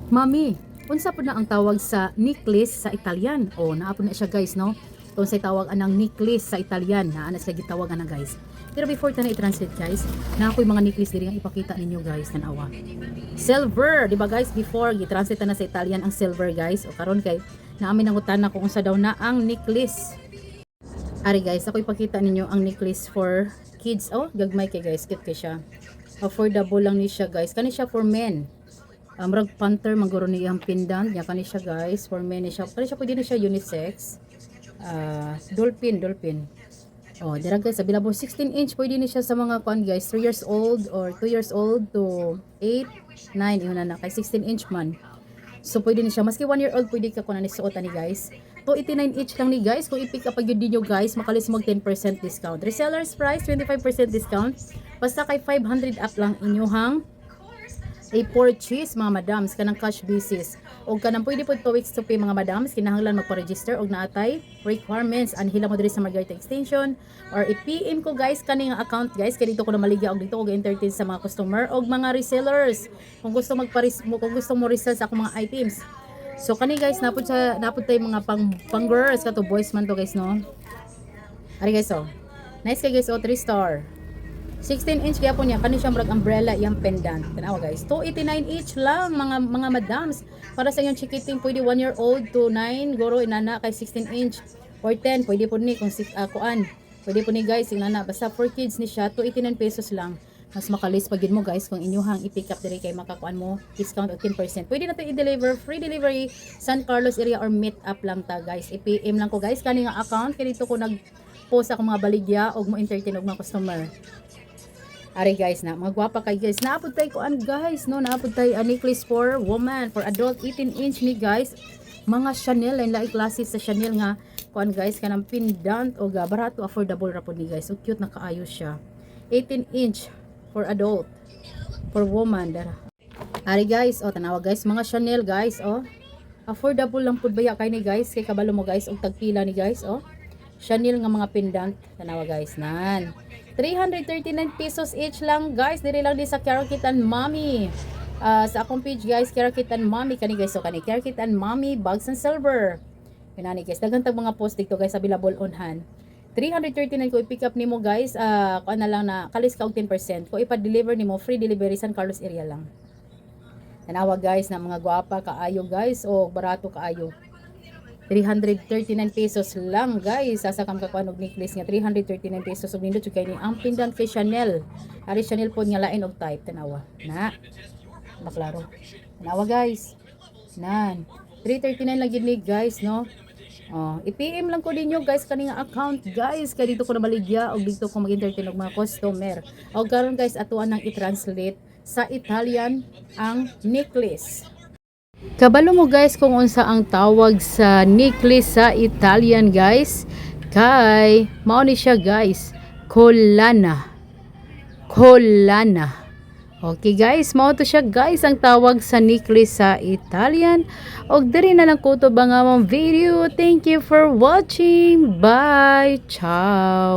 Mami, unsa po na ang tawag sa necklace sa Italian? O, naapon na siya guys, no? Kung sa tawag anang necklace sa Italian, na ana siya gitawag ana guys. Pero before ta na i-translate guys, na ako'y mga necklace diri nga ipakita ninyo guys, tanawa. Silver, di ba guys? Before gi-translate na sa Italian ang silver guys. O karon kay naamin ang utana kung unsa daw na ang necklace. Ari guys, ako ipakita ninyo ang necklace for kids. Oh, gagmay kay guys, cute kay siya. Affordable lang ni siya guys. Kani siya for men. Murag panther maguro ni ang pendant nya kani siya guys, for men ni siya. Kani siya pwede ni siya unisex. Dolphin. Oh, dira guys, available 16 inch pwede ni siya sa mga kuan guys, 3 years old or 2 years old to 8, 9 yun na kay 16 inch man. So pwede ni siya maski 1 year old pwede ka kunan ni suotan ni guys. 289 each lang ni guys. Kung i-pick up agad niyo guys, makalis mo 10% discount. Resellers price 25% discount. Basta kay 500 up lang inyuhang i-purchase mga madams kanang cash basis. O kanang pwede po 2 weeks to pay mga madams, kinahanglan magpa-register og naatay requirements. Anhila mo diri sa Margarita Extension or i-PM ko guys kaning account guys, kay dito ko na maligya og dito og entertain sa mga customer og mga resellers. Kung gusto kung gusto mo resell sa akong mga items. So kani guys, napud tay mga pang girls kato, boys man to guys no. Ari guys oh. Nice kay guys, 3 star. 16 inch kaya po niya, kani siyang brag umbrella yung pendant. Tanawa guys, 289 each lang mga madams. Para sa inyong chikiting, pwede 1 year old to 9, goro inana kay 16 inch or 10, pwede po ni kung kuan. Pwede po ni guys, inana basta for kids ni siya 289 pesos lang. Mas makalis pagid mo guys kung inyuhang i-pick up diri kay makakuan mo discount og 10%. Pwede na to i-deliver, free delivery San Carlos area or meet up lang ta guys. I-PM lang ko guys kani nga account, kay dito ko nag-post ako mga baligya og mo entertain og mga customer. Ari guys na, mga gwapa kay guys. Naapod tayo kuan guys, no? Naapod tayo necklace for woman, for adult 18 inch ni guys. Mga Chanel, lain klase sa Chanel nga kuan guys, kanang pendant o barato, affordable ra pod ni guys. So cute na kaayo siya. 18 inch for adult, for woman. Dara. Ari guys, oh tanawa guys, mga Chanel guys, oh. Affordable lang pud baya kay ni guys, kay kabalo mo guys og tagpila ni guys, oh. Chanel nga mga pendant, tanawa guys, nan. 339 pesos each lang guys, diri lang di sa Karakitan Mommy. Sa akong page guys, Karakitan Mommy kani guys, so kani Karakitan Mommy bags and silver. Pinani guys, daghan tag mga post dito guys, available on hand. 339 ko i-pick up nimo guys, kuan na lang na kalis ka og 10%. Ko ipa-deliver nimo, free delivery San Carlos area lang. Tanawa guys na mga gwapa kaayo guys, o barato kaayo. 339 pesos lang guys, sasakam ka kuan og necklace nga 339 pesos og nindot kay ni ang pendant kay Chanel. Ari Chanel pod nga lain og type, tanawa na baklaro, tanawa guys nan 339 lang gid ni guys no. I-PM lang ko ninyo guys kaning account guys, kay dito ko na baligya og dito ko mag-entertain og mga customer. Og karon guys atuan nang i-translate sa Italian ang necklace. Kabalo mo guys kung unsa ang tawag sa necklace sa Italian guys, kay mao ni siya guys, collana. Okay guys, mao to siya guys ang tawag sa necklace sa Italian. Og diri na lang ko to ba nga mong video. Thank you for watching. Bye. Ciao.